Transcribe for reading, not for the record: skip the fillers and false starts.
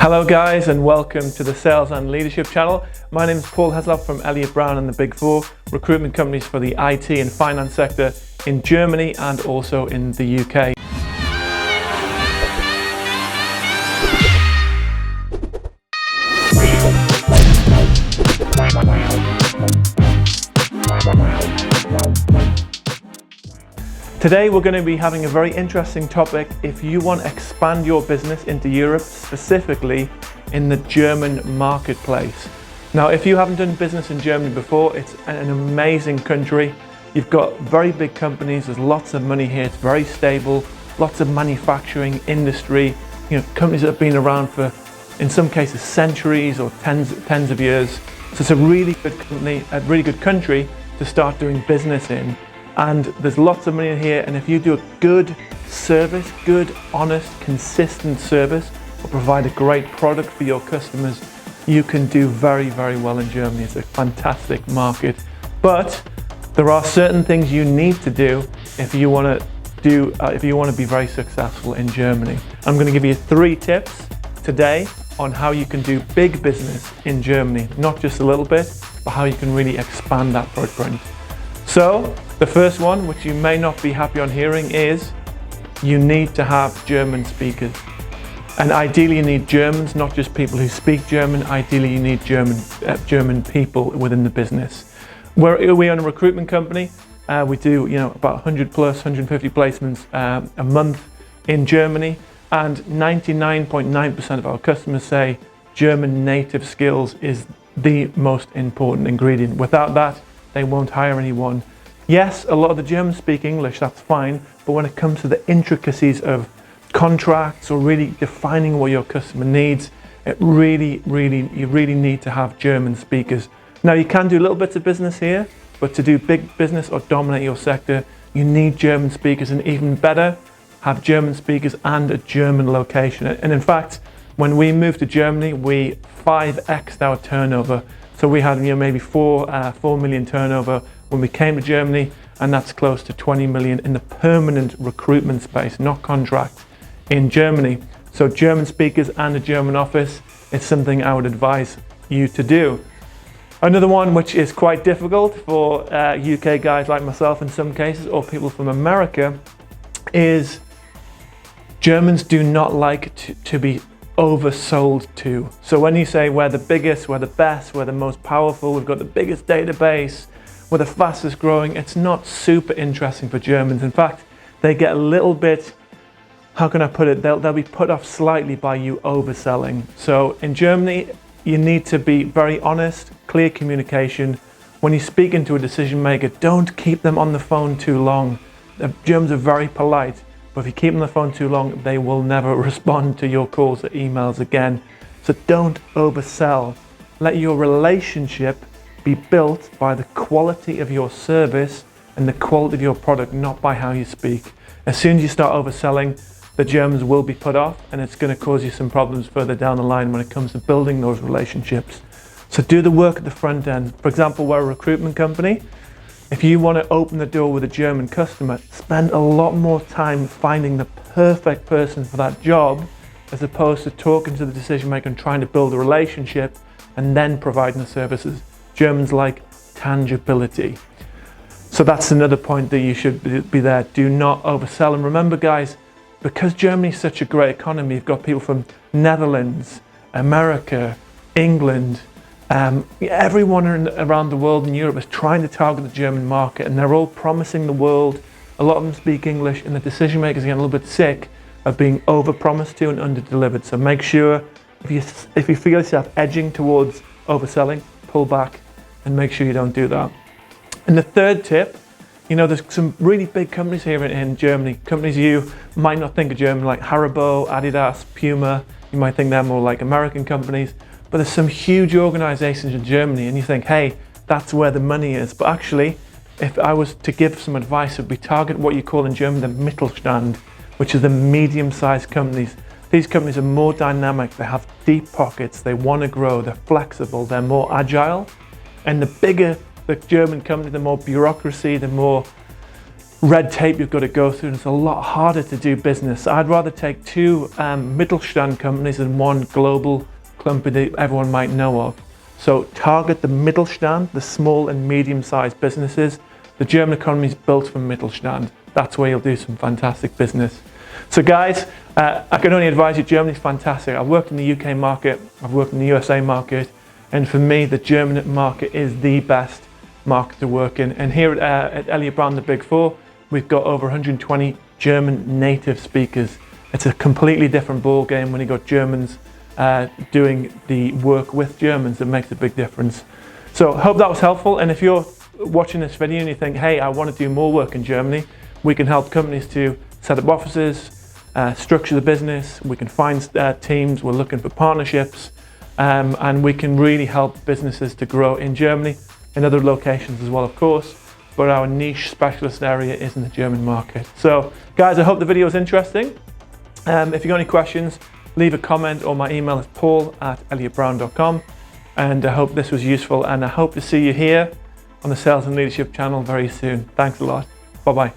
Hello guys, and welcome to the Sales and Leadership channel. My name is Paul Heslop from Elliott Brown and the Big Four, recruitment companies for the IT and finance sector in Germany and also in the UK. Today we're going to be having a very interesting topic if you want to expand your business into Europe, specifically in the German marketplace. Now, if you haven't done business in Germany before, it's an amazing country. You've got very big companies, there's lots of money here, it's very stable, lots of manufacturing industry, companies that have been around for, in some cases, centuries or tens of years. So it's a really good company, a really good country to start doing business in. And there's lots of money in here, and if you do a good service, good, honest, consistent service, or provide a great product for your customers, you can do very, very well in Germany. It's a fantastic market. But there are certain things you need to do if you want to be very successful in Germany. I'm going to give you 3 tips today on how you can do big business in Germany, not just a little bit, but how you can really expand that footprint. So, the first one, which you may not be happy on hearing, is you need to have German speakers. And ideally you need Germans, not just people who speak German. Ideally you need German people within the business. We own a recruitment company. We do about 100 plus, 150 placements a month in Germany. And 99.9% of our customers say German native skills is the most important ingredient. Without that, they won't hire anyone. Yes, a lot of the Germans speak English, that's fine, but when it comes to the intricacies of contracts or really defining what your customer needs, you really need to have German speakers. Now, you can do little bits of business here, but to do big business or dominate your sector, you need German speakers, and even better, have German speakers and a German location. And in fact, when we moved to Germany, we 5x'd our turnover. So we had maybe 4 million turnover when we came to Germany, and that's close to 20 million in the permanent recruitment space, not contract, in Germany. So German speakers and a German office is something I would advise you to do. Another one which is quite difficult for UK guys like myself in some cases, or people from America, is Germans do not like to be oversold to. So when you say we're the biggest, we're the best, we're the most powerful, we've got the biggest database, we're the fastest growing, it's not super interesting for Germans. In fact, they get a little bit, how can I put it, they'll be put off slightly by you overselling. So in Germany, you need to be very honest, clear communication. When you speak into a decision maker, don't keep them on the phone too long. The Germans are very polite, but if you keep them on the phone too long, they will never respond to your calls or emails again. So don't oversell. Let your relationship be built by the quality of your service and the quality of your product, not by how you speak. As soon as you start overselling, the Germans will be put off, and it's going to cause you some problems further down the line when it comes to building those relationships. So do the work at the front end. For example, we're a recruitment company. If you want to open the door with a German customer, spend a lot more time finding the perfect person for that job, as opposed to talking to the decision maker and trying to build a relationship and then providing the services. Germans like tangibility. So that's another point that you should be there. Do not oversell. And remember, guys, because Germany is such a great economy, you've got people from Netherlands, America, England, everyone around the world in Europe is trying to target the German market, and they're all promising the world. A lot of them speak English, and the decision makers are getting a little bit sick of being over-promised to and under-delivered. So make sure, if you feel yourself edging towards overselling, pull back and make sure you don't do that. And the third tip, there's some really big companies here in Germany, companies you might not think of German, like Haribo, Adidas, Puma. You might think they're more like American companies, but there's some huge organizations in Germany, and you think, hey, that's where the money is. But actually, if I was to give some advice, it would be target what you call in German the Mittelstand, which is the medium-sized companies. These companies are more dynamic, they have deep pockets, they want to grow, they're flexible, they're more agile. And the bigger the German company, the more bureaucracy, the more red tape you've got to go through, and it's a lot harder to do business. I'd rather take two Mittelstand companies than one global company that everyone might know of. So target the Mittelstand, the small and medium-sized businesses. The German economy is built from Mittelstand. That's where you'll do some fantastic business. So guys, I can only advise you, Germany's fantastic. I've worked in the UK market, I've worked in the USA market, and for me, the German market is the best market to work in. And here at Elliott Brown, the Big Four, we've got over 120 German native speakers. It's a completely different ball game when you've got Germans doing the work with Germans. That makes a big difference. So hope that was helpful. And if you're watching this video and you think, hey, I want to do more work in Germany, we can help companies to set up offices, structure the business, we can find teams, we're looking for partnerships, and we can really help businesses to grow in Germany, in other locations as well, of course, but our niche specialist area is in the German market. So guys, I hope the video was interesting. If you've got any questions, leave a comment, or my email is paul@elliottbrown.com, and I hope this was useful, and I hope to see you here on the Sales and Leadership channel very soon. Thanks a lot. Bye-bye.